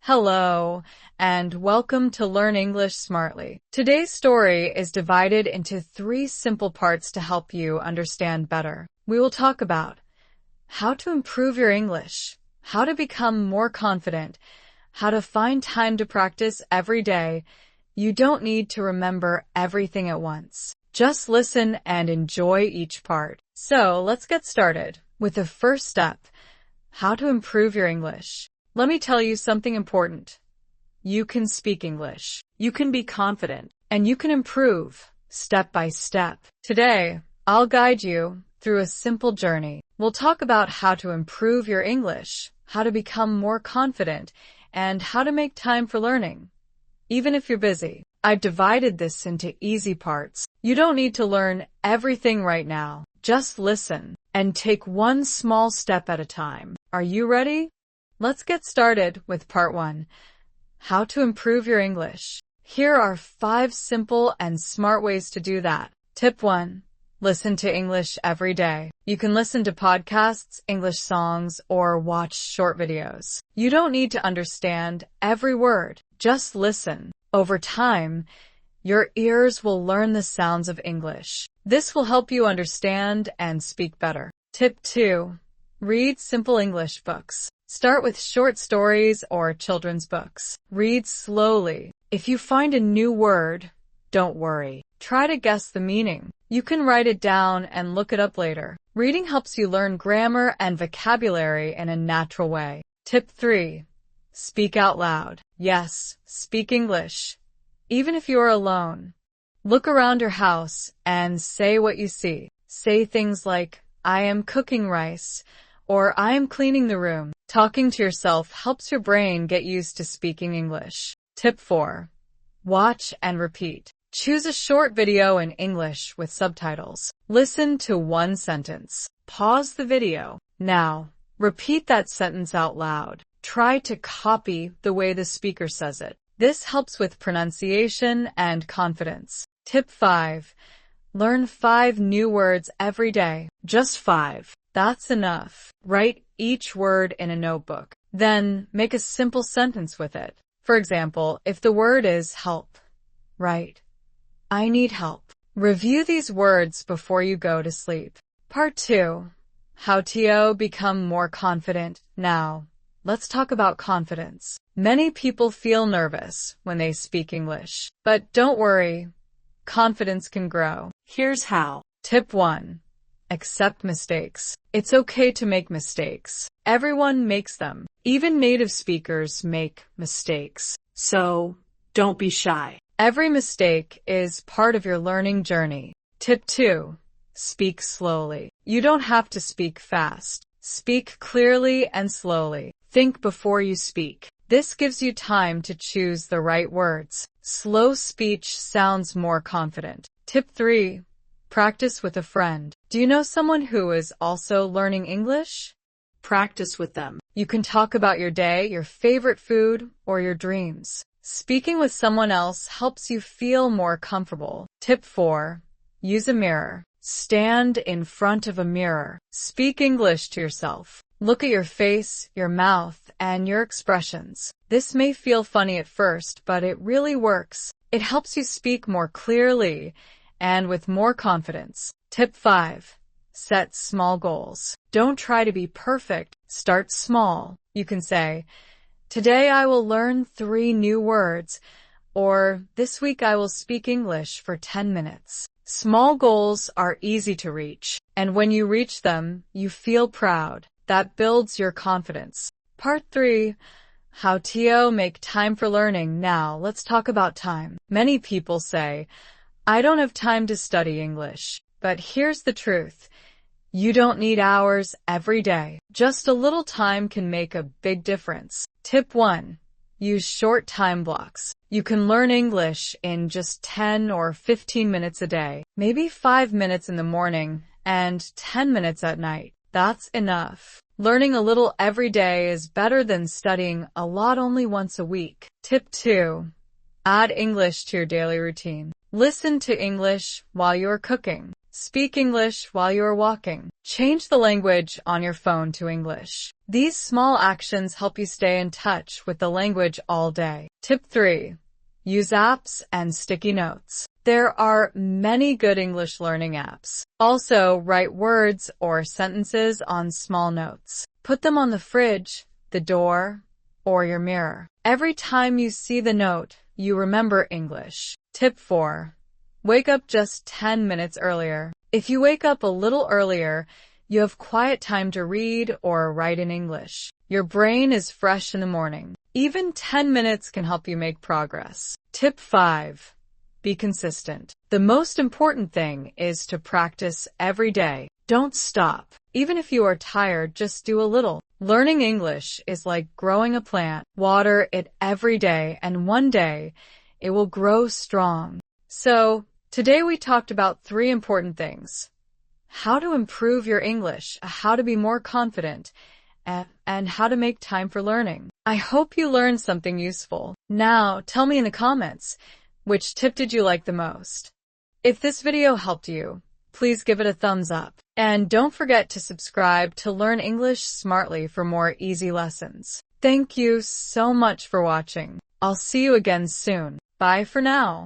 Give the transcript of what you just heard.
Hello, and welcome to Learn English Smartly. Today's story is divided into 3 simple parts to help you understand better. We will talk about how to improve your English, how to become more confident, how to find time to practice every day. You don't need to remember everything at once. Just listen and enjoy each part. So let's get started with the first step, how to improve your English. Let me tell you something important. You can speak English, you can be confident, and you can improve step by step. Today, I'll guide you through a simple journey. We'll talk about how to improve your English, how to become more confident, and how to make time for learning, even if you're busy. I've divided this into easy parts. You don't need to learn everything right now. Just listen and take one small step at a time. Are you ready? Let's get started with part 1, how to improve your English. Here are 5 simple and smart ways to do that. Tip 1, listen to English every day. You can listen to podcasts, English songs, or watch short videos. You don't need to understand every word. Just listen. Over time, your ears will learn the sounds of English. This will help you understand and speak better. Tip 2, read simple English books. Start with short stories or children's books. Read slowly. If you find a new word, don't worry. Try to guess the meaning. You can write it down and look it up later. Reading helps you learn grammar and vocabulary in a natural way. Tip 3, speak out loud. Yes, speak English, even if you are alone. Look around your house and say what you see. Say things like, I am cooking rice, or I am cleaning the room. Talking to yourself helps your brain get used to speaking English. Tip 4, watch and repeat. Choose a short video in English with subtitles. Listen to one sentence. Pause the video. Now, repeat that sentence out loud. Try to copy the way the speaker says it. This helps with pronunciation and confidence. Tip 5, learn 5 new words every day. Just 5. That's enough. Write each word in a notebook. Then make a simple sentence with it. For example, if the word is help, write, I need help. Review these words before you go to sleep. Part 2, how to become more confident. Now, let's talk about confidence. Many people feel nervous when they speak English, but don't worry, confidence can grow. Here's how. Tip 1, accept mistakes. It's okay to make mistakes. Everyone makes them. Even native speakers make mistakes. So, don't be shy. Every mistake is part of your learning journey. Tip 2, speak slowly. You don't have to speak fast. Speak clearly and slowly. Think before you speak. This gives you time to choose the right words. Slow speech sounds more confident. Tip 3, practice with a friend. Do you know someone who is also learning English? Practice with them. You can talk about your day, your favorite food, or your dreams. Speaking with someone else helps you feel more comfortable. Tip 4, use a mirror. Stand in front of a mirror. Speak English to yourself. Look at your face, your mouth, and your expressions. This may feel funny at first, but it really works. It helps you speak more clearly and with more confidence. Tip 5, set small goals. Don't try to be perfect. Start small. You can say, today I will learn 3 new words, or this week I will speak English for 10 minutes. Small goals are easy to reach, and when you reach them, you feel proud. That builds your confidence. Part 3, how to make time for learning. Now, let's talk about time. Many people say, I don't have time to study English. But here's the truth. You don't need hours every day. Just a little time can make a big difference. Tip 1, use short time blocks. You can learn English in just 10 or 15 minutes a day. Maybe 5 minutes in the morning and 10 minutes at night. That's enough. Learning a little every day is better than studying a lot only once a week. Tip 2, add English to your daily routine. Listen to English while you're cooking. Speak English while you are walking. Change the language on your phone to English. These small actions help you stay in touch with the language all day. Tip 3. Use apps and sticky notes. There are many good English learning apps. Also, write words or sentences on small notes. Put them on the fridge, the door, or your mirror. Every time you see the note, you remember English. Tip 4. Wake up just 10 minutes earlier. If you wake up a little earlier, you have quiet time to read or write in English. Your brain is fresh in the morning. Even 10 minutes can help you make progress. Tip 5. Be consistent. The most important thing is to practice every day. Don't stop. Even if you are tired, just do a little. Learning English is like growing a plant. Water it every day, and one day it will grow strong. So, today we talked about 3 important things: how to improve your English, how to be more confident, and how to make time for learning. I hope you learned something useful. Now, tell me in the comments, which tip did you like the most? If this video helped you, please give it a thumbs up. And don't forget to subscribe to learn English smartly for more easy lessons. Thank you so much for watching. I'll see you again soon. Bye for now.